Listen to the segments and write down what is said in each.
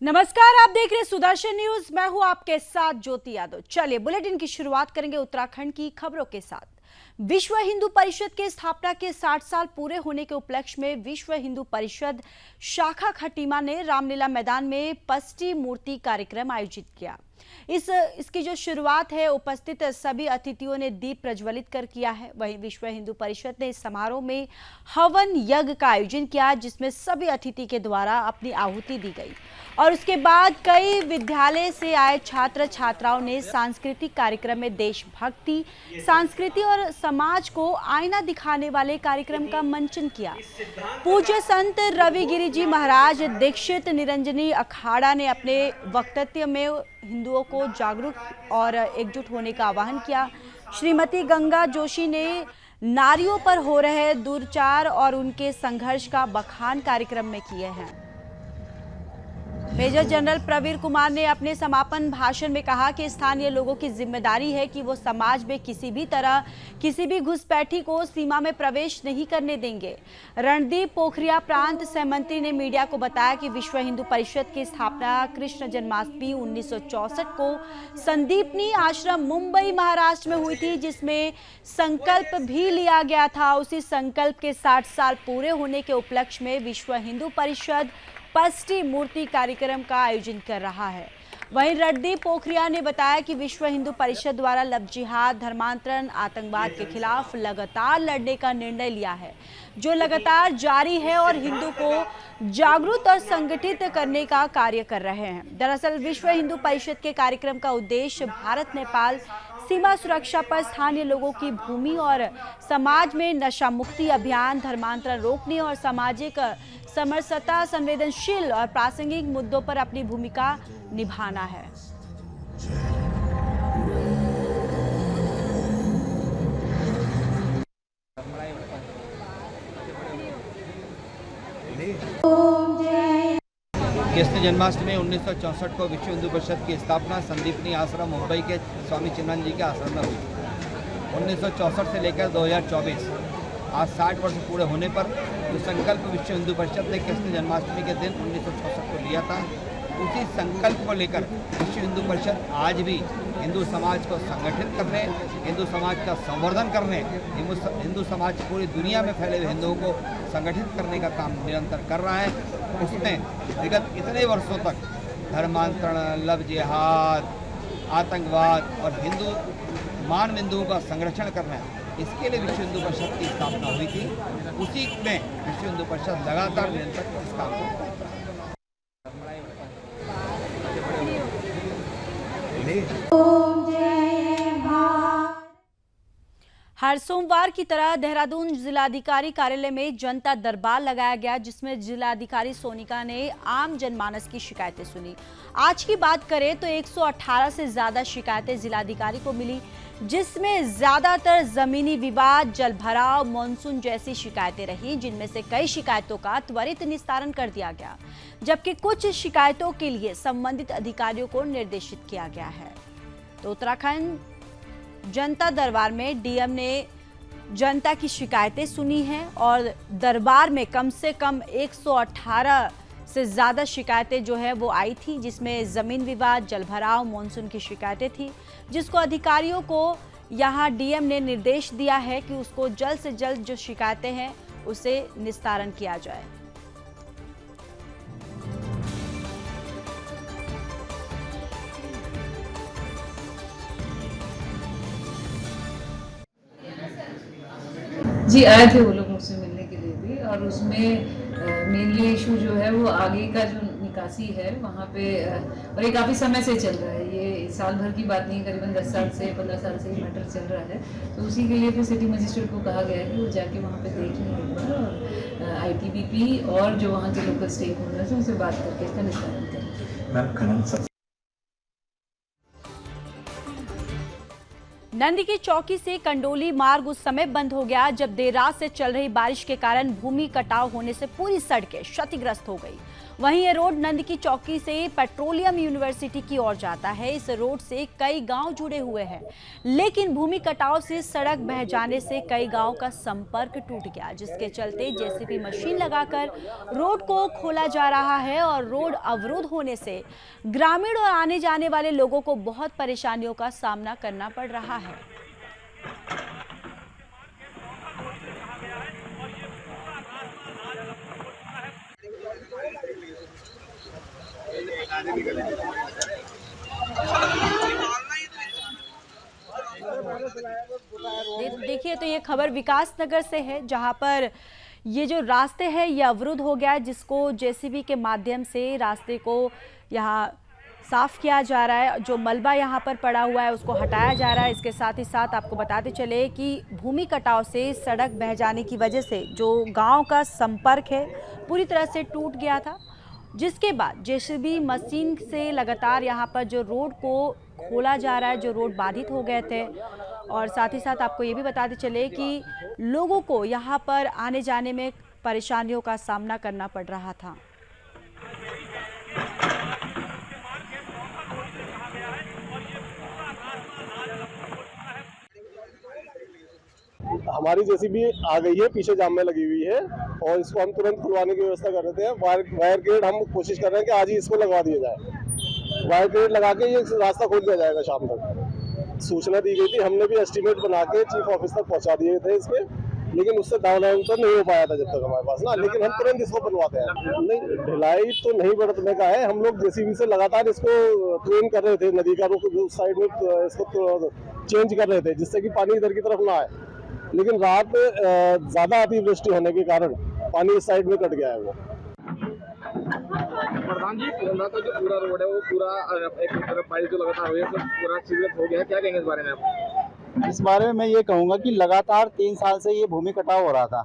नमस्कार, आप देख रहे हैं सुदर्शन न्यूज। मैं हूं आपके साथ ज्योति यादव। चलिए बुलेटिन की शुरुआत करेंगे उत्तराखंड की खबरों के साथ। विश्व हिंदू परिषद के स्थापना के 60 साल पूरे होने के उपलक्ष्य में विश्व हिंदू परिषद शाखा खटीमा ने रामलीला मैदान में पष्टी मूर्ति कार्यक्रम आयोजित किया। इसकी जो शुरुआत है उपस्थित सभी अतिथियों ने दीप प्रज्वलित कर किया है। वहीं विश्व हिंदू परिषद ने इस समारोह में हवन यज्ञ का आयोजन किया, जिसमें सभी अतिथि के द्वारा अपनी आहुति दी गई और उसके बाद कई विद्यालय से आए छात्र छात्राओं ने सांस्कृतिक कार्यक्रम में देशभक्ति, संस्कृति और समाज को आईना दिखाने वाले कार्यक्रम का मंचन किया। पूज्य संत रविगिरी जी महाराज दीक्षित निरंजनी अखाड़ा ने अपने वक्तव्य में हिंदुओं को जागरूक और एकजुट होने का आह्वान किया। श्रीमती गंगा जोशी ने नारियों पर हो रहे दुर्चार और उनके संघर्ष का बखान कार्यक्रम में किए हैं। मेजर जनरल प्रवीर कुमार ने अपने समापन भाषण में कहा कि स्थानीय लोगों की जिम्मेदारी है कि वो समाज में किसी भी तरह किसी भी घुसपैठी को सीमा में प्रवेश नहीं करने देंगे। रणदीप पोखरिया प्रांत सहमंत्री ने मीडिया को बताया कि विश्व हिंदू परिषद की स्थापना कृष्ण जन्माष्टमी 1964 को संदीपनी आश्रम मुंबई महाराष्ट्र में हुई थी, जिसमें संकल्प भी लिया गया था। उसी संकल्प के 60 साल पूरे होने के उपलक्ष्य में विश्व हिंदू परिषद पष्टी मूर्ति कार्यक्रम का आयोजन कर रहा है। वहीं रणदीप पोखरिया ने बताया कि विश्व हिंदू परिषद द्वारा लव जिहाद, धर्मांतरण, आतंकवाद के खिलाफ लगातार लड़ने का निर्णय लिया है, जो लगातार जारी है और हिंदू को जागरूक और संगठित करने का कार्य कर रहे हैं। दरअसल विश्व हिंदू परिषद के कार्यक्रम का उद्देश्य भारत नेपाल सीमा सुरक्षा पर स्थानीय लोगों की भूमि और समाज में नशा मुक्ति अभियान, धर्मांतरण रोकने और सामाजिक समरसता, संवेदनशील और प्रासंगिक मुद्दों पर अपनी भूमिका निभाना है। कृष्ण जन्माष्टमी 1964 को विश्व हिंदू परिषद की स्थापना संदीपनी आश्रम मुंबई के स्वामी चिन्मयानंद जी के आश्रम में हुई। 1964 से लेकर 2024 आज 60 वर्ष पूरे होने पर जो संकल्प विश्व हिंदू परिषद ने कृष्ण जन्माष्टमी के दिन 1964 को लिया था, उसी संकल्प को लेकर विश्व हिंदू परिषद आज भी हिंदू समाज को संगठित करने, हिंदू समाज का संवर्धन करने, हिंदू समाज पूरी दुनिया में फैले हुए हिंदुओं को संगठित करने का काम निरंतर कर रहा है। उसमें विगत इतने वर्षों तक धर्मांतरण, लव जिहाद, आतंकवाद और मान बिंदुओं का संरक्षण करना, इसके लिए विश्व हिंदू परिषद की स्थापना हुई थी। उसी में विश्व हिंदू परिषद लगातार निरंतर इस काम को करता है। हर सोमवार की तरह देहरादून जिलाधिकारी कार्यालय में जनता दरबार लगाया गया, जिसमें जिलाधिकारी सोनिका ने आम जनमानस की शिकायतें सुनी। आज की बात करें तो 118 से ज्यादा शिकायतें जिलाधिकारी को मिली, जिसमें ज्यादातर जमीनी विवाद, जल भराव, मानसून जैसी शिकायतें रही, जिनमें से कई शिकायतों का त्वरित निस्तारण कर दिया गया, जबकि कुछ शिकायतों के लिए संबंधित अधिकारियों को निर्देशित किया गया है। तो उत्तराखंड जनता दरबार में डीएम ने जनता की शिकायतें सुनी हैं और दरबार में कम से कम 118 से ज़्यादा शिकायतें जो है वो आई थी, जिसमें ज़मीन विवाद, जल भराव, मानसून की शिकायतें थी, जिसको अधिकारियों को यहाँ डीएम ने निर्देश दिया है कि उसको जल्द से जल्द जो शिकायतें हैं उसे निस्तारण किया जाए। जी आए थे वो लोग मुझसे मिलने के लिए भी, और उसमें मेनली इशू जो है वो आगे का जो निकासी है वहाँ पे, और ये काफ़ी समय से चल रहा है, ये साल भर की बात नहीं, करीबन 10 साल से 15 साल से ये मैटर चल रहा है। तो उसी के लिए फिर सिटी मजिस्ट्रेट को कहा गया है कि वो जाके वहाँ पे देख लें और आईटीबीपी और जो वहाँ के लोकल स्टेक होल्डर्स हैं उनसे बात करके इसका निस्तारण करें। नंदी की चौकी से कंडोली मार्ग उस समय बंद हो गया जब देर रात से चल रही बारिश के कारण भूमि कटाव होने से पूरी सड़कें क्षतिग्रस्त हो गई। वहीं ये रोड नंद की चौकी से पेट्रोलियम यूनिवर्सिटी की ओर जाता है। इस रोड से कई गांव जुड़े हुए हैं, लेकिन भूमि कटाव से सड़क बह जाने से कई गांव का संपर्क टूट गया, जिसके चलते जेसीबी मशीन लगाकर रोड को खोला जा रहा है और रोड अवरुद्ध होने से ग्रामीण और आने जाने वाले लोगों को बहुत परेशानियों का सामना करना पड़ रहा है। देखिए, तो ये खबर विकास नगर से है, जहां पर ये जो रास्ते हैं ये अवरुद्ध हो गया है, जिसको जेसीबी के माध्यम से रास्ते को यहाँ साफ किया जा रहा है। जो मलबा यहाँ पर पड़ा हुआ है उसको हटाया जा रहा है। इसके साथ ही साथ आपको बताते चले कि भूमि कटाव से सड़क बह जाने की वजह से जो गांव का संपर्क है पूरी तरह से टूट गया था, जिसके बाद जेसीबी मशीन से लगातार यहाँ पर जो रोड को खोला जा रहा है, जो रोड बाधित हो गए थे। और साथ ही साथ आपको ये भी बताते चले कि लोगों को यहाँ पर आने जाने में परेशानियों का सामना करना पड़ रहा था। हमारी जेसीबी आ गई है, पीछे जाम में लगी हुई है और इसको हम तुरंत खुलवाने की व्यवस्था कर रहे हैं। वायर ग्रेड हम कोशिश कर रहे हैं कि आज ही इसको लगवा दिया जाए। वायर ग्रेड लगा के ये रास्ता खोल दिया जाएगा शाम तक। सूचना दी गई थी, हमने भी एस्टीमेट बना के चीफ ऑफिस तक पहुंचा दिए थे इसके, लेकिन उससे डाउन तो नहीं हो पाया था जब तक हमारे पास ना। लेकिन हम तुरंत इसको बनवाते हैं। नहीं, ढिलाई तो नहीं बढ़ने का है। हम लोग जेसीबी से लगातार इसको ट्रेन कर रहे थे, नदी का रुख उस साइड में इसको चेंज कर रहे थे जिससे कि पानी इधर की तरफ ना आए। लेकिन रात ज्यादा अतिवृष्टि होने के कारण पानी इस साइड में कट गया है। वो प्रधान जी, कोंडा का जो पूरा रोड है वो पूरा एक तरफ बारिश जो लगातार हुई है तो पूरा सीवरेज हो गया है, क्या कहेंगे इस बारे में आप? इस बारे में मैं ये कहूँगा कि लगातार 3 साल से ये भूमि कटाव हो रहा था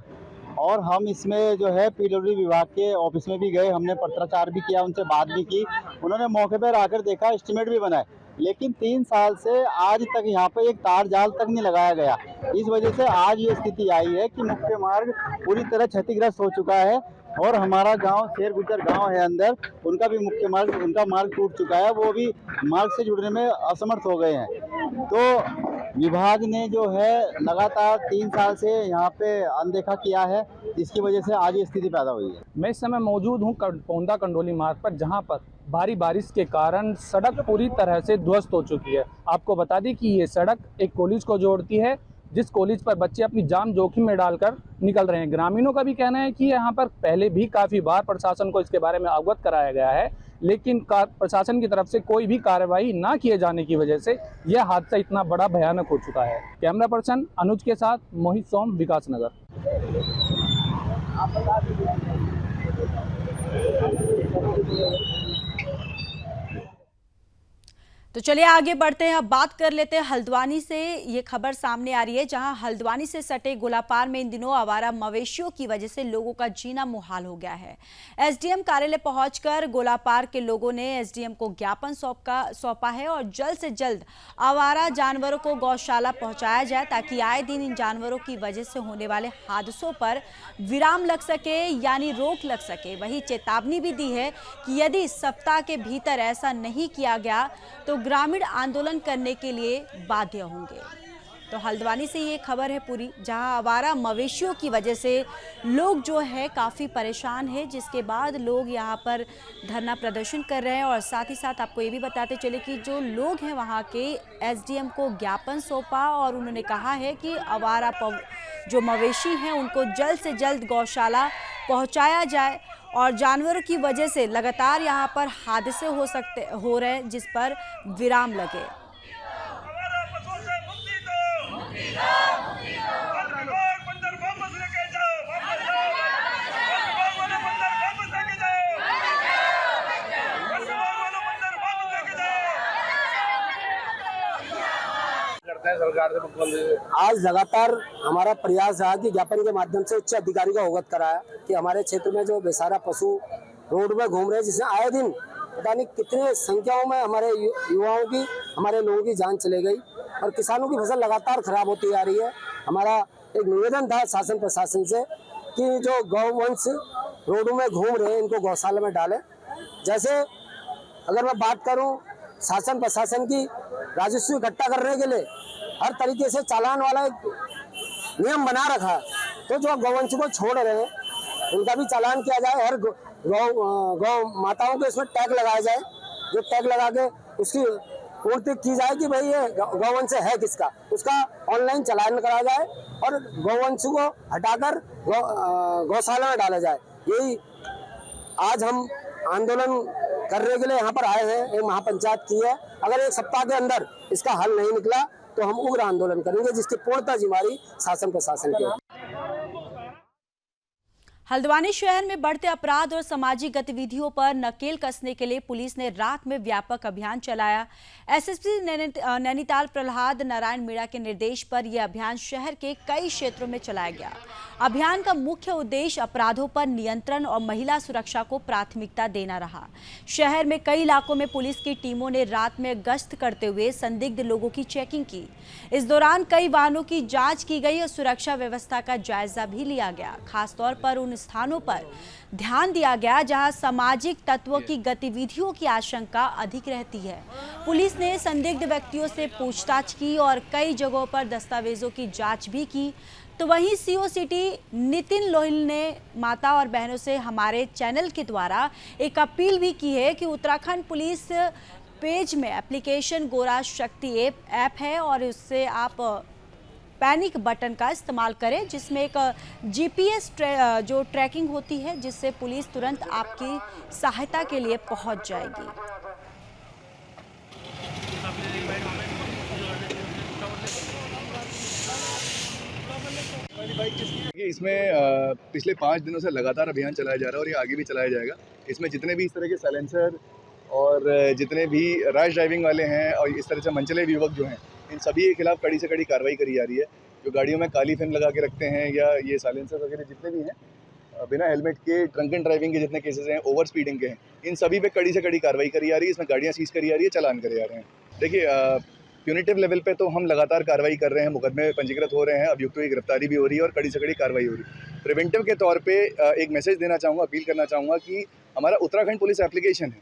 और हम इसमें जो है पीडब्ल्यूडी विभाग के ऑफिस में भी गए, हमने पत्राचार भी किया, उनसे बात भी की। उन्होंने मौके पर आकर देखा, एस्टीमेट भी बनाए, लेकिन 3 साल से आज तक यहाँ पे एक तार जाल तक नहीं लगाया गया। इस वजह से आज ये स्थिति आई है कि मुख्य मार्ग पूरी तरह क्षतिग्रस्त हो चुका है और हमारा गांव शेरगुजर गांव है अंदर, उनका भी मुख्य मार्ग, उनका मार्ग टूट चुका है, वो भी मार्ग से जुड़ने में असमर्थ हो गए हैं। तो विभाग ने जो है लगातार 3 साल से यहाँ पे अनदेखा किया है, जिसकी वजह से आज ये स्थिति पैदा हुई है। मैं इस समय मौजूद हूँ पौंदा कंडोली मार्ग पर, जहाँ पर भारी बारिश के कारण सड़क पूरी तरह से ध्वस्त हो चुकी है। आपको बता दें कि ये सड़क एक कॉलेज को जोड़ती है, जिस कॉलेज पर बच्चे अपनी जान जोखिम में डालकर निकल रहे हैं। ग्रामीणों का भी कहना है कि यहाँ पर पहले भी काफ़ी बार प्रशासन को इसके बारे में अवगत कराया गया है, लेकिन प्रशासन की तरफ से कोई भी कार्रवाई ना किए जाने की वजह से यह हादसा इतना बड़ा भयानक हो चुका है। कैमरा पर्सन अनुज के साथ मोहित सोम, विकास नगर। तो चलिए आगे बढ़ते हैं। अब बात कर लेते हैं हल्द्वानी से। ये खबर सामने आ रही है, जहां हल्द्वानी से सटे गोलापार में इन दिनों आवारा मवेशियों की वजह से लोगों का जीना मुहाल हो गया है। एसडीएम कार्यालय पहुंचकर गोलापार के लोगों ने एसडीएम को ज्ञापन सौंपा है और जल्द से जल्द आवारा जानवरों को गौशाला पहुंचाया जाए, ताकि आए दिन इन जानवरों की वजह से होने वाले हादसों पर विराम लग सके, यानी रोक लग सके। वही चेतावनी भी दी है कि यदि सप्ताह के भीतर ऐसा नहीं किया गया तो ग्रामीण आंदोलन करने के लिए बाध्य होंगे। तो हल्द्वानी से ये खबर है पूरी, जहां आवारा मवेशियों की वजह से लोग जो है काफ़ी परेशान है, जिसके बाद लोग यहां पर धरना प्रदर्शन कर रहे हैं। और साथ ही साथ आपको ये भी बताते चले कि जो लोग हैं वहां के एसडीएम को ज्ञापन सौंपा और उन्होंने कहा है कि आवारा जो मवेशी हैं उनको जल्द से जल्द गौशाला पहुंचाया जाए और जानवरों की वजह से लगातार यहाँ पर हादसे हो रहे हैं, जिस पर विराम लगे। आज लगातार हमारा प्रयास रहा कि ज्ञापन के माध्यम से उच्च अधिकारी को अवगत कराया कि हमारे क्षेत्र में जो बेसहारा पशु रोड में घूम रहे हैं, जिसमें आए दिन पता नहीं कितने संख्याओं में हमारे युवाओं की, हमारे लोगों की जान चले गई और किसानों की फसल लगातार खराब होती जा रही है। हमारा एक निवेदन था शासन प्रशासन से कि जो गौवंश रोडों में घूम रहे हैं इनको गौशाला में डालें। जैसे अगर मैं बात करूं शासन प्रशासन की, राजस्व इकट्ठा करने के लिए हर तरीके से चालान वाला एक नियम बना रखा है, तो जो गौवंश को छोड़ रहे हैं उनका भी चालान किया जाए। हर गौ माताओं के इसमें टैग लगाया जाए, जो टैग लगा के उसकी पूर्ति की जाए कि भाई ये गौवंश है किसका, उसका ऑनलाइन चालान कराया जाए और गौवंश को हटाकर गौशाला में डाला जाए। यही आज हम आंदोलन करने के लिए यहाँ पर आए हैं, एक महापंचायत की है। अगर एक सप्ताह के अंदर इसका हल नहीं निकला तो हम उग्र आंदोलन करेंगे, जिसकी पूर्णतः जिम्मेदारी शासन प्रशासन की है। हल्द्वानी शहर में बढ़ते अपराध और सामाजिक गतिविधियों पर नकेल कसने के लिए पुलिस ने रात में व्यापक अभियान चलाया। एसएसपी नैनीताल प्रहलाद नारायण मीणा के निर्देश पर यह अभियान शहर के कई क्षेत्रों में चलाया गया। अभियान का मुख्य उद्देश्य अपराधों पर नियंत्रण और महिला सुरक्षा को प्राथमिकता देना रहा। शहर में कई इलाकों में पुलिस की टीमों ने रात में गश्त करते हुए संदिग्ध लोगों की चेकिंग की। इस दौरान कई वाहनों की जांच की गई और सुरक्षा व्यवस्था का जायजा भी लिया गया। खासतौर पर उन स्थानों पर ध्यान दिया गया जहां सामाजिक तत्वों की गतिविधियों की आशंका अधिक रहती है। पुलिस ने संदिग्ध व्यक्तियों से पूछताछ की और कई जगहों पर दस्तावेजों की जांच भी की। तो वहीं सीओ सिटी नितिन लोहिल ने माता और बहनों से हमारे चैनल के द्वारा एक अपील भी की है कि उत्तराखंड पुलिस पेज में एप्लीकेशन गोरा शक्ति ऐप है और उससे आप पैनिक बटन का इस्तेमाल करें, जिसमें एक जीपीएस जो ट्रैकिंग होती है, जिससे पुलिस तुरंत आपकी सहायता के लिए पहुंच जाएगी। इसमें पिछले 5 दिनों से लगातार अभियान चलाया जा रहा है और ये आगे भी चलाया जाएगा। इसमें जितने भी इस तरह के साइलेंसर और जितने भी रैश ड्राइविंग वाले हैं और इस तरह से मनचले युवक जो हैं, इन सभी के खिलाफ कड़ी से कड़ी कार्रवाई करी जा रही है। जो गाड़ियों में काली फिल्म लगा के रखते हैं या ये साइलेंसर वगैरह जितने भी हैं, बिना हेलमेट के ड्रंकन ड्राइविंग के जितने केसेस हैं, ओवर स्पीडिंग के हैं, इन सभी पे कड़ी से कड़ी कार्रवाई करी जा रही है। इसमें गाड़ियाँ सीज करी जा रही है, चालान करे जा रहे हैं। देखिए, प्यूनिटिव लेवल पे तो हम लगातार कार्रवाई कर रहे हैं, मुकदमे पंजीकृत हो रहे हैं, अभियुक्तों की गिरफ्तारी भी हो रही है और कड़ी से कड़ी कार्रवाई हो रही है। प्रिवेंटिव के तौर पे एक मैसेज देना चाहूँगा, अपील करना चाहूँगा कि हमारा उत्तराखंड पुलिस एप्लीकेशन है,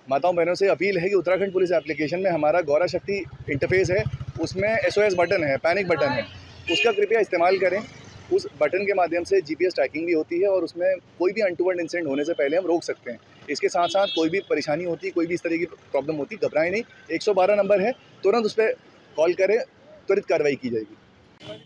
माताओं बहनों से अपील है कि उत्तराखंड पुलिस एप्लीकेशन में हमारा गौरा शक्ति इंटरफेस है, उसमें SOS बटन है, पैनिक बटन है, उसका कृपया इस्तेमाल करें। उस बटन के माध्यम से GPS ट्रैकिंग भी होती है और उसमें कोई भी अनटूवर्ड इंसिडेंट होने से पहले हम रोक सकते हैं। इसके साथ साथ कोई भी परेशानी होती, कोई भी इस तरह की प्रॉब्लम होती, घबराएं नहीं, 112 नंबर है, तुरंत उस पर कॉल करें, त्वरित कार्रवाई की जाएगी।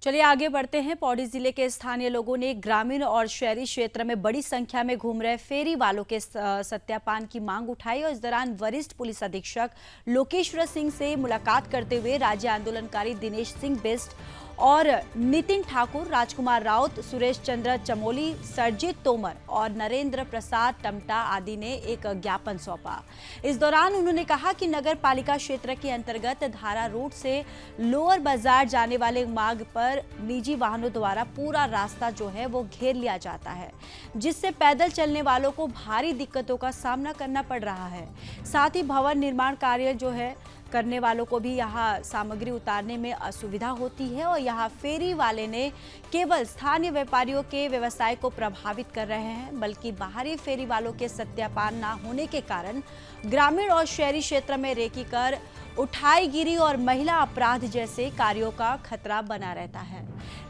चलिए आगे बढ़ते हैं। पौड़ी जिले के स्थानीय लोगों ने ग्रामीण और शहरी क्षेत्र में बड़ी संख्या में घूम रहे फेरी वालों के सत्यापन की मांग उठाई और इस दौरान वरिष्ठ पुलिस अधीक्षक लोकेश्वर सिंह से मुलाकात करते हुए राज्य आंदोलनकारी दिनेश सिंह बिस्ट और नितिन ठाकुर, राजकुमार राउत, सुरेश चंद्र चमोली, सरजीत तोमर और नरेंद्र प्रसाद टमटा आदि ने एक ज्ञापन सौंपा। इस दौरान उन्होंने कहा कि नगर पालिका क्षेत्र के अंतर्गत धारा रोड से लोअर बाजार जाने वाले मार्ग पर निजी वाहनों द्वारा पूरा रास्ता जो है वो घेर लिया जाता है, जिससे पैदल चलने वालों को भारी दिक्कतों का सामना करना पड़ रहा है। साथ ही भवन निर्माण कार्य जो है करने वालों को भी यहाँ सामग्री उतारने में असुविधा होती है और यहाँ फेरी वाले ने केवल स्थानीय व्यापारियों के व्यवसाय को प्रभावित कर रहे हैं, बल्कि बाहरी फेरी वालों के सत्यापन न होने के कारण ग्रामीण और शहरी क्षेत्र में रेकी कर उठाईगिरी और महिला अपराध जैसे कार्यों का खतरा बना रहता है।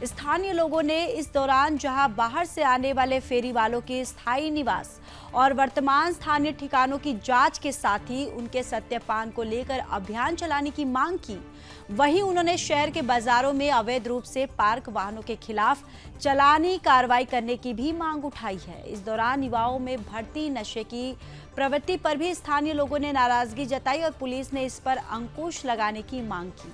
स्थानीय लोगों ने इस दौरान जहां बाहर से आने वाले फेरी वालों के स्थायी निवास और वर्तमान स्थानीय ठिकानों की जांच के साथ ही उनके सत्यापन को लेकर अभियान चलाने की मांग की, वहीं उन्होंने शहर के बाजारों में अवैध रूप से पार्क वाहनों के खिलाफ चालानी कार्रवाई करने की भी मांग उठाई है। इस दौरान युवाओं में बढ़ती नशे की प्रवृत्ति पर भी स्थानीय लोगों ने नाराजगी जताई और पुलिस ने इस पर अंकुश लगाने की मांग की।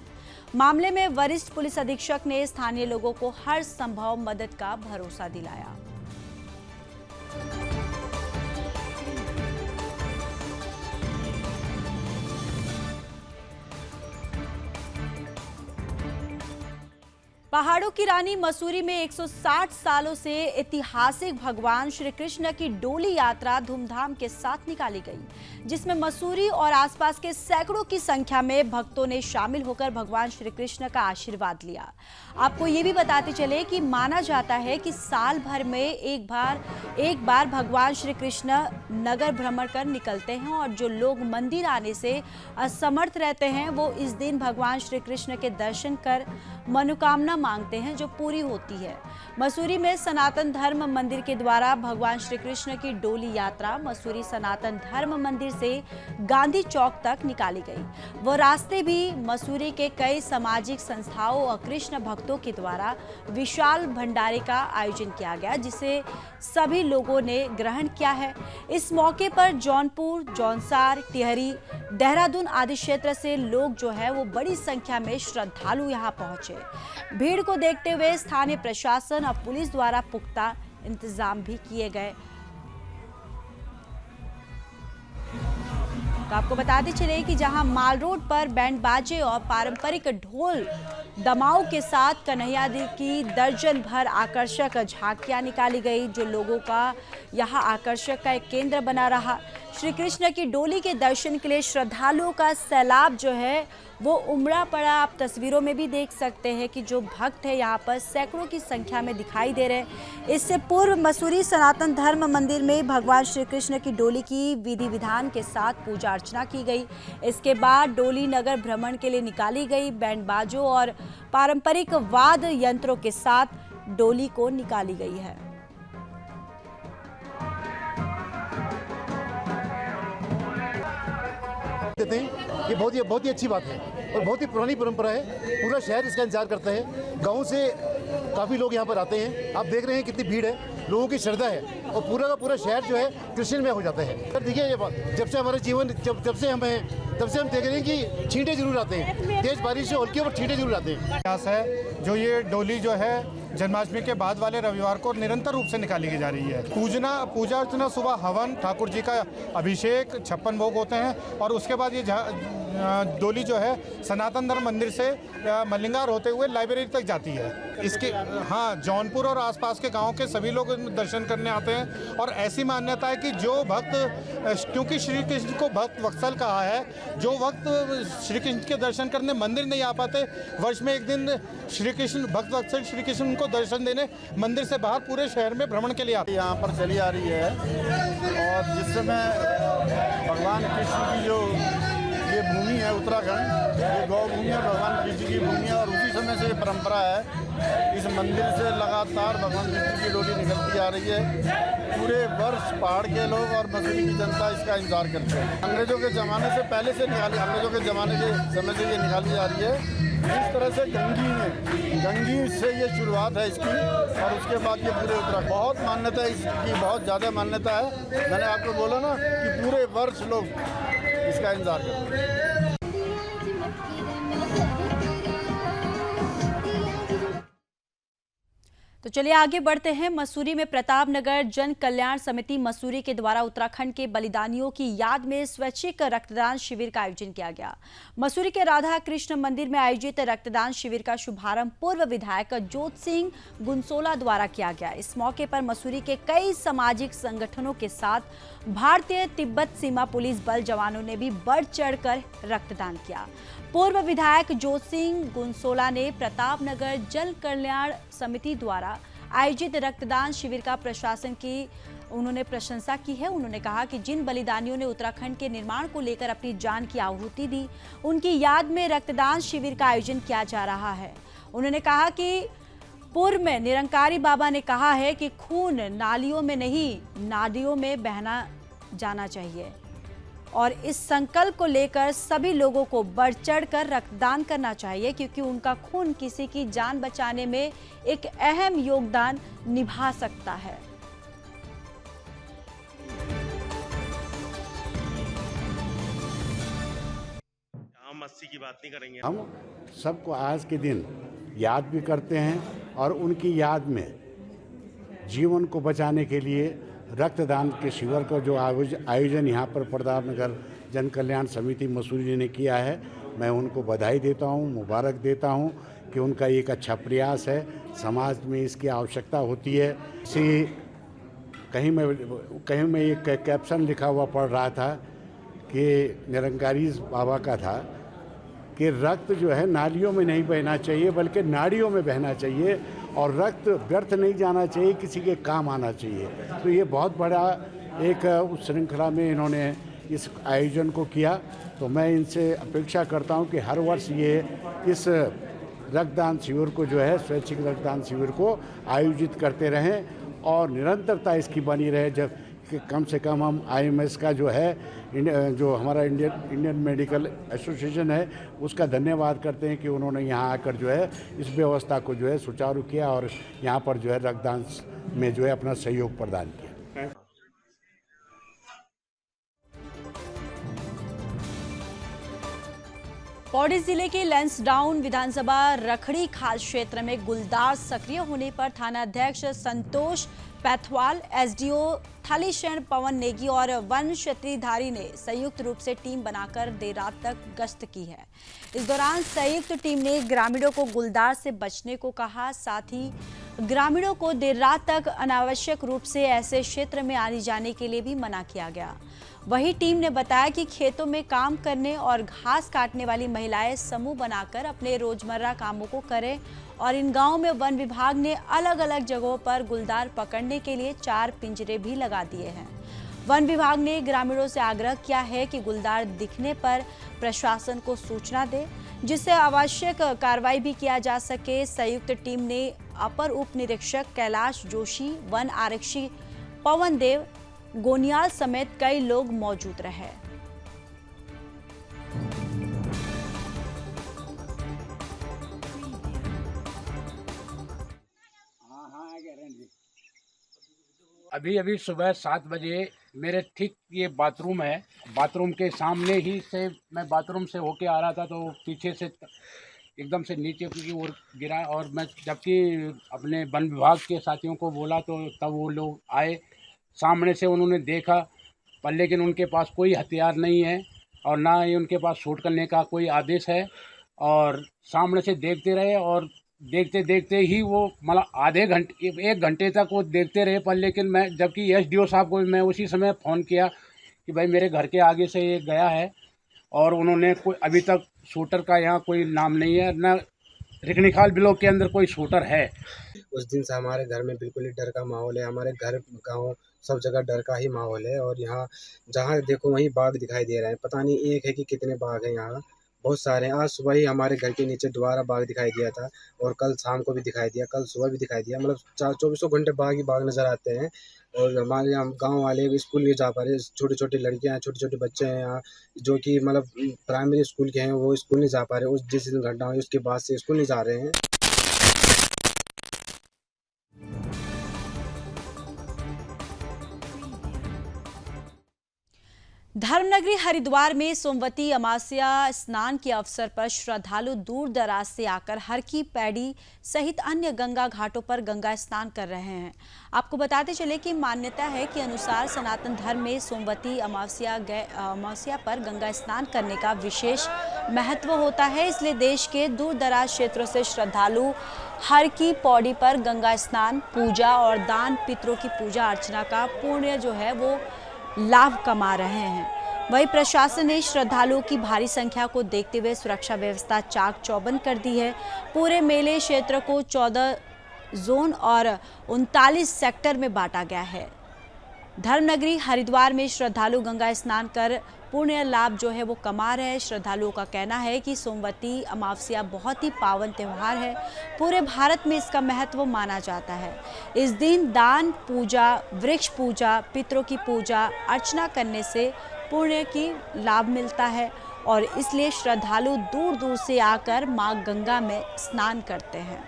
मामले में वरिष्ठ पुलिस अधीक्षक ने स्थानीय लोगों को हर संभव मदद का भरोसा दिलाया। पहाड़ों की रानी मसूरी में 160 सालों से ऐतिहासिक भगवान श्री कृष्ण की डोली यात्रा धूमधाम के साथ निकाली गई, जिसमें मसूरी और आसपास के सैकड़ों की संख्या में भक्तों ने शामिल होकर भगवान श्री कृष्ण का आशीर्वाद लिया। आपको ये भी बताते चले कि माना जाता है कि साल भर में एक बार भगवान श्री कृष्ण नगर भ्रमण कर निकलते हैं और जो लोग मंदिर आने से असमर्थ रहते हैं वो इस दिन भगवान श्री कृष्ण के दर्शन कर मनोकामना मांगते हैं जो पूरी होती है। मसूरी में सनातन धर्म मंदिर के द्वारा भगवान श्री कृष्ण की डोली यात्रा मसूरी सनातन धर्म मंदिर से गांधी चौक तक निकाली गई। वो रास्ते भी मसूरी के कई सामाजिक संस्थाओं और कृष्ण भक्तों के द्वारा विशाल भंडारे का आयोजन किया गया, जिसे सभी लोगों ने ग्रहण किया है। इस मौके पर जौनपुर, जौनसार, टिहरी, देहरादून आदि क्षेत्र से लोग जो है वो बड़ी संख्या में श्रद्धालु यहाँ पहुंचे। भीड़ को देखते हुए स्थानीय प्रशासन और पुलिस द्वारा पुख्ता इंतजाम भी किए गए। तो आपको बताते चले कि जहां माल रोड पर बैंड बाजे और पारंपरिक ढोल दमाऊ के साथ कन्हैया की दर्जन भर आकर्षक झांकियां निकाली गई, जो लोगों का यहां आकर्षक का एक केंद्र बना रहा। श्री कृष्ण की डोली के दर्शन के लिए श्रद्धालुओं का सैलाब जो है वो उमड़ा पड़ा। आप तस्वीरों में भी देख सकते हैं कि जो भक्त है यहाँ पर सैकड़ों की संख्या में दिखाई दे रहे हैं। इससे पूर्व मसूरी सनातन धर्म मंदिर में भगवान श्री कृष्ण की डोली की विधि विधान के साथ पूजा अर्चना की गई। इसके बाद डोली नगर भ्रमण के लिए निकाली गई। बैंड बाजों और पारंपरिक वाद्य यंत्रों के साथ डोली को निकाली गई है। देते हैं ये बहुत ही अच्छी बात है और बहुत ही पुरानी परंपरा है। पूरा शहर इसका इंतजार करता है। गांव से काफ़ी लोग यहाँ पर आते हैं। आप देख रहे हैं कितनी भीड़ है, लोगों की श्रद्धा है और पूरा का पूरा शहर जो है कृष्ण में हो जाता है। सर देखिए ये बात, जब से हमारे जीवन जब से हम हैं तब से हम देख रहे हैं कि छींटे जरूर आते हैं। तेज बारिश से हल्की और छींटे जरूर आते हैं। प्रयास है जो ये डोली जो है जन्माष्टमी के बाद वाले रविवार को निरंतर रूप से निकाली जा रही है। पूजा अर्चना, सुबह हवन, ठाकुर जी का अभिषेक, 56 भोग होते हैं और उसके बाद ये डोली जो है सनातन धर्म मंदिर से मलिंगार होते हुए लाइब्रेरी तक जाती है। इसके जौनपुर और आसपास के गांव के सभी लोग दर्शन करने आते हैं और ऐसी मान्यता है कि जो भक्त, क्योंकि श्री कृष्ण को भक्त वत्सल कहा है, जो भक्त श्री कृष्ण के दर्शन करने मंदिर नहीं आ पाते, वर्ष में एक दिन श्री कृष्ण भक्त वत्सल श्री कृष्ण को दर्शन देने मंदिर से बाहर पूरे शहर में भ्रमण के लिए आते हैं। यहाँ पर चली आ रही है और जिस समय भगवान कृष्ण की जो ये भूमि है उत्तराखंड, ये गौ भूमि है, भगवान कृष्ण की भूमि है और उसी समय से ये परंपरा है। इस मंदिर से लगातार भगवान कृष्ण की डोली निकलती आ रही है। पूरे वर्ष पहाड़ के लोग और मसूरी की जनता इसका इंतजार करते हैं। अंग्रेजों के ज़माने से पहले से अंग्रेजों के ज़माने के समय से ये निकाली जा रही है। इस तरह से गंगी से ये शुरुआत है इसकी और उसके बाद ये पूरे उत्तराखंड बहुत मान्यता है इसकी, बहुत ज़्यादा मान्यता है। मैंने आपको बोला ना कि पूरे वर्ष लोग इसका इंतजार करते हैं। तो चलिए आगे बढ़ते हैं। मसूरी में प्रताप नगर जन कल्याण समिति मसूरी के द्वारा उत्तराखंड के बलिदानियों की याद में स्वैच्छिक रक्तदान शिविर का आयोजन किया गया। मसूरी के राधा कृष्ण मंदिर में आयोजित रक्तदान शिविर का शुभारंभ पूर्व विधायक जोत सिंह गुनसोला द्वारा किया गया। इस मौके पर मसूरी के कई सामाजिक संगठनों के साथ भारतीय तिब्बत सीमा पुलिस बल जवानों ने भी बढ़ चढ़कर रक्तदान किया। पूर्व विधायक जोत सिंह गुनसोला ने प्रताप नगर जन कल्याण समिति द्वारा आयोजित रक्तदान शिविर का प्रशासन की उन्होंने प्रशंसा की है। उन्होंने कहा कि जिन बलिदानियों ने उत्तराखंड के निर्माण को लेकर अपनी जान की आहुति दी, उनकी याद में रक्तदान शिविर का आयोजन किया जा रहा है। उन्होंने कहा कि पूर्व में निरंकारी बाबा ने कहा है कि खून नालियों में नहीं, नादियों में बहना जाना चाहिए और इस संकल्प को लेकर सभी लोगों को बढ़ चढ़कर रक्तदान करना चाहिए, क्योंकि उनका खून किसी की जान बचाने में एक अहम योगदान निभा सकता है। हम 80 की बात नहीं करेंगे। हम सबको आज के दिन याद भी करते हैं और उनकी याद में जीवन को बचाने के लिए रक्तदान के शिविर का जो आयोजन यहाँ पर प्रताप नगर जन कल्याण समिति मसूरी ने किया है, मैं उनको बधाई देता हूँ, मुबारक देता हूँ कि उनका एक अच्छा प्रयास है। समाज में इसकी आवश्यकता होती है। इसी कहीं मैं एक कैप्शन लिखा हुआ पढ़ रहा था कि निरंकारी बाबा का था कि रक्त जो है नालियों में नहीं बहना चाहिए बल्कि नाड़ियों में बहना चाहिए, और रक्त व्यर्थ नहीं जाना चाहिए, किसी के काम आना चाहिए। तो ये बहुत बड़ा एक उस श्रृंखला में इन्होंने इस आयोजन को किया। तो मैं इनसे अपेक्षा करता हूं कि हर वर्ष ये इस रक्तदान शिविर को जो है स्वैच्छिक रक्तदान शिविर को आयोजित करते रहें और निरंतरता इसकी बनी रहे। जब कि कम से कम हम IMS का जो है जो हमारा इंडियन मेडिकल एसोसिएशन है उसका धन्यवाद करते हैं कि उन्होंने यहाँ आकर जो है इस व्यवस्था को जो है सुचारू किया और यहाँ पर जो है रक्तदान में जो है अपना सहयोग प्रदान किया। पौड़ी जिले के लैंसडाउन विधानसभा रखड़ी खाल क्षेत्र में गुलदार सक्रिय होने पर थाना अध्यक्ष संतोष पैथवाल, SDO थालीशरण पवन नेगी और वन क्षत्रिधारी ने संयुक्त रूप से टीम बनाकर देर रात तक गश्त की है। इस दौरान संयुक्त टीम ने ग्रामीणों को गुलदार से बचने को कहा, साथ ही ग्रामीणों को देर रात तक अनावश्यक रूप से ऐसे क्षेत्र में आने जाने के लिए भी मना किया गया। वही टीम ने बताया कि खेतों में काम करने और घास काटने वाली महिलाएं समूह बनाकर अपने रोजमर्रा कामों को करें और इन गांवों में वन विभाग ने अलग अलग जगहों पर गुलदार पकड़ने के लिए 4 पिंजरे भी लगा दिए हैं। वन विभाग ने ग्रामीणों से आग्रह किया है कि गुलदार दिखने पर प्रशासन को सूचना दे, जिससे आवश्यक कार्रवाई भी किया जा सके। संयुक्त टीम ने अपर उप निरीक्षक कैलाश जोशी, वन आरक्षी पवन देव गोनियाल समेत कई लोग मौजूद रहे। अभी सुबह 7 बजे मेरे ठीक ये बाथरूम है, बाथरूम के सामने ही से मैं बाथरूम से होके आ रहा था तो पीछे से एकदम से नीचे की ओर गिरा और मैं जबकि अपने वन विभाग के साथियों को बोला तो तब वो लोग आए। सामने से उन्होंने देखा पर लेकिन उनके पास कोई हथियार नहीं है और ना ही उनके पास शूट करने का कोई आदेश है और सामने से देखते रहे और देखते देखते ही वो मतलब 1 घंटे तक वो देखते रहे। पर लेकिन मैं जबकि SDO साहब को मैं उसी समय फ़ोन किया कि भाई मेरे घर के आगे से ये गया है और उन्होंने कोई अभी तक शूटर का यहाँ कोई नाम नहीं है, ना रिखणीखाल ब्लॉक के अंदर कोई शूटर है। उस दिन से हमारे घर में बिल्कुल ही डर का माहौल है। हमारे घर गांव सब जगह डर का ही माहौल है और यहाँ जहाँ देखो वहीं बाघ दिखाई दे रहे हैं। पता नहीं एक है कि कितने बाघ हैं, यहाँ बहुत सारे हैं। आज सुबह ही हमारे घर के नीचे दोबारा बाघ दिखाई दिया था और कल शाम को भी दिखाई दिया, कल सुबह भी दिखाई दिया। मतलब 24 घंटे बाघ ही बाघ नज़र आते हैं। और हमारे यहाँ गांव वाले स्कूल नहीं जा पा रहे, छोटी छोटी लड़कियां हैं, छोटे छोटे बच्चे हैं यहाँ जो कि मतलब प्राइमरी स्कूल के हैं, वो स्कूल नहीं जा पा रहे। उस जिस दिन घटना हुई उसके बाद से स्कूल नहीं जा रहे हैं। धर्मनगरी हरिद्वार में सोमवती अमावस्या स्नान के अवसर पर श्रद्धालु दूर दराज से आकर हर की पैड़ी सहित अन्य गंगा घाटों पर गंगा स्नान कर रहे हैं। आपको बताते चले कि मान्यता है कि अनुसार सनातन धर्म में सोमवती अमावस्या पर गंगा स्नान करने का विशेष महत्व होता है। इसलिए देश के दूर दराज क्षेत्रों से श्रद्धालु हर की पौड़ी पर गंगा स्नान, पूजा और दान पितरों की पूजा अर्चना का पुण्य जो है वो लाभ कमा रहे हैं। वहीं प्रशासन ने श्रद्धालुओं की भारी संख्या को देखते हुए सुरक्षा व्यवस्था चाक चौबंद कर दी है। पूरे मेले क्षेत्र को 14 जोन और 39 सेक्टर में बांटा गया है। धर्मनगरी हरिद्वार में श्रद्धालु गंगा स्नान कर पुण्य लाभ जो है वो कमा रहे हैं। श्रद्धालुओं का कहना है कि सोमवती अमावस्या बहुत ही पावन त्यौहार है, पूरे भारत में इसका महत्व माना जाता है। इस दिन दान, पूजा, वृक्ष पूजा, पितरों की पूजा अर्चना करने से पुण्य की लाभ मिलता है और इसलिए श्रद्धालु दूर दूर से आकर मां गंगा में स्नान करते हैं।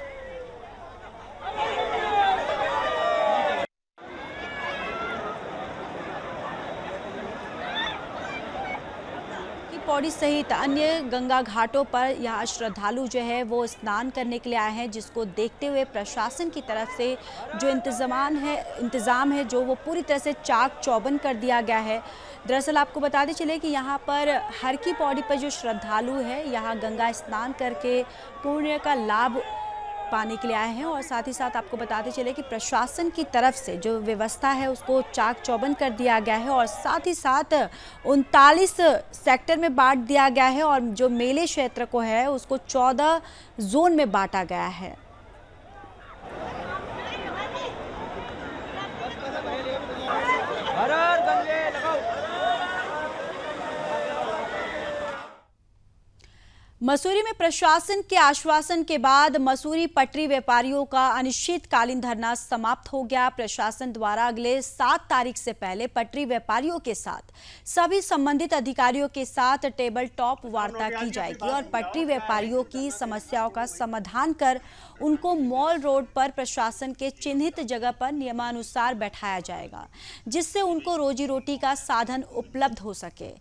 पौड़ी सहित अन्य गंगा घाटों पर यहाँ श्रद्धालु जो है वो स्नान करने के लिए आए हैं, जिसको देखते हुए प्रशासन की तरफ से जो इंतज़ाम है जो वो पूरी तरह से चाक चौबंद कर दिया गया है। दरअसल आपको बताते चले कि यहाँ पर हर की पौड़ी पर जो श्रद्धालु है यहाँ गंगा स्नान करके पुण्य का लाभ पाने के लिए आए हैं, और साथ ही साथ आपको बताते चले कि प्रशासन की तरफ से जो व्यवस्था है उसको चाक चौबंद कर दिया गया है, और साथ ही साथ 39 सेक्टर में बांट दिया गया है, और जो मेले क्षेत्र को है उसको 14 जोन में बांटा गया है। मसूरी में प्रशासन के आश्वासन के बाद मसूरी पटरी व्यापारियों का अनिश्चितकालीन धरना समाप्त हो गया। प्रशासन द्वारा अगले 7 तारीख से पहले पटरी व्यापारियों के साथ सभी संबंधित अधिकारियों के साथ टेबल टॉप वार्ता की जाएगी और पटरी व्यापारियों की समस्याओं का समाधान कर उनको मॉल रोड पर प्रशासन के चिन्हित जगह पर नियमानुसार बैठाया जाएगा, जिससे उनको रोजी रोटी का साधन उपलब्ध हो सके।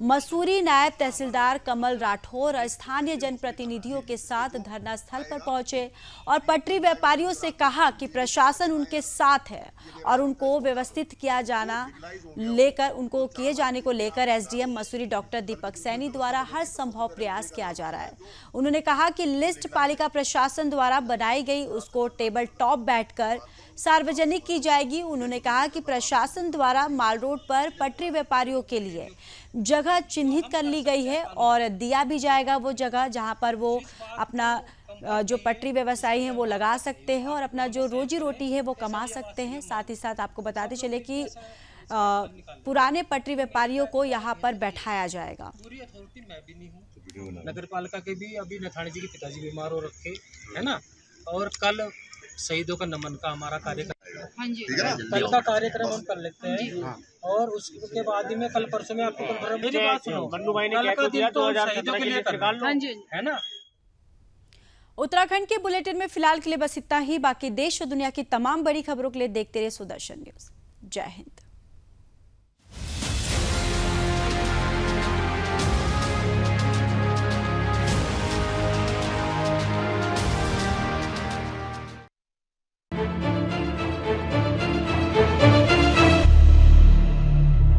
मसूरी नायब तहसीलदार कमल राठौर स्थानीय जनप्रतिनिधियों के साथ धरना स्थल पर पहुंचे और पटरी व्यापारियों से कहा कि प्रशासन उनके साथ है और उनको व्यवस्थित किए जाने को लेकर एसडीएम मसूरी डॉक्टर दीपक सैनी द्वारा हर संभव प्रयास किया जा रहा है। उन्होंने कहा कि लिस्ट पालिका प्रशासन द्वारा बनाई गई उसको टेबल टॉप बैठकर सार्वजनिक की जाएगी। उन्होंने कहा कि प्रशासन द्वारा माल रोड पर पटरी व्यापारियों के लिए जगह चिन्हित कर ली गई है और दिया भी जाएगा वो जगह जहां पर वो अपना जो पटरी व्यवसायी हैं वो लगा सकते हैं और अपना जो रोजी रोटी है वो कमा सकते हैं। साथ ही साथ आपको बताते चले कि पुराने पटरी व्यापारियों को यहाँ पर बैठाया जाएगा। नगर पालिका के भी अभी नथानी जी के पिताजी बीमार हो रखे है ना, और कल शहीदों का नमन का हमारा कार्यक्रम कल का कार्यक्रम हम कर लेते हैं और उसके बाद ही में कल परसों में आपको कंफर्म मेरी बात सुनो, कल का दिन तो शहीदों के लिए करना है ना। उत्तराखंड के बुलेटिन में फिलहाल के लिए बस इतना ही। बाकी देश और दुनिया की तमाम बड़ी खबरों के लिए देखते रहिए सुदर्शन न्यूज। जय हिंद।